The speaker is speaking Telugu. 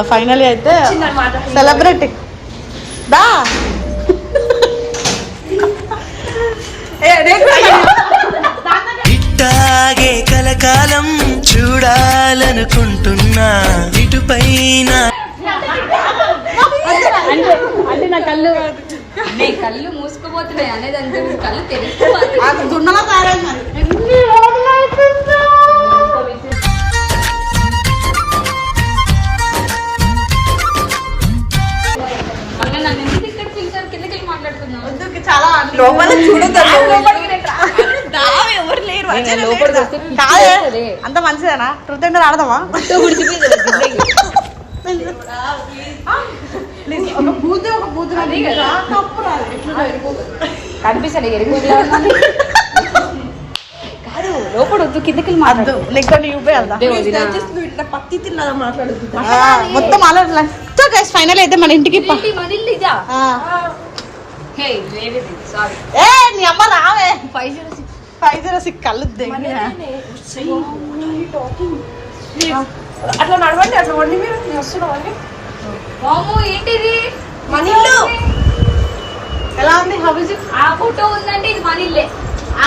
ఫైనలీ అయితే సెలబ్రిటీ దా ఇట్టాగే కలకాలం చూడాలనుకుంటున్నా ఇటుపైన అంటే నా కళ్ళు కళ్ళు మూసుకుపోతున్నాయి అనేది అంటే కళ్ళు తెలుసు దున్నలా తయారైంది మళ్ళీ నన్ను ఎందుకు ఇక్కడ పిలిచారు కిందకి వెళ్ళి మాట్లాడుతున్నాను చాలా లోపల చూడదు ఎవరు లేరు లోపలికి వస్తే కాదే అంత మంచిదేనా ట్రూత్ అండ్ ఆడదామా ఒక బూత్ కనిపిస్తాడు ఎరిపోతున్నా కాదు లోపల వద్దు కిందకి వెళ్ళి అద్దు నీకు కొన్ని యూపీ వెళ్దా ఇట్లా పత్తి తిన్నదా మాట్లాడుతుంది మొత్తం అలా గైస్ ఫైనల్ అయితే మన ఇంటికి సారీ ఏ నీ అమ్మ రావే 506 506 కళ్ళు అట్లా నడవండి అట్లా వండి మీరు నేను వస్తున్నామండి మాము ఏంటిది మన ఇల్లు ఎలా ఉంది హౌస్ ఆ ఫోటో ఉందంటే ఇది మన ఇల్లే ఆ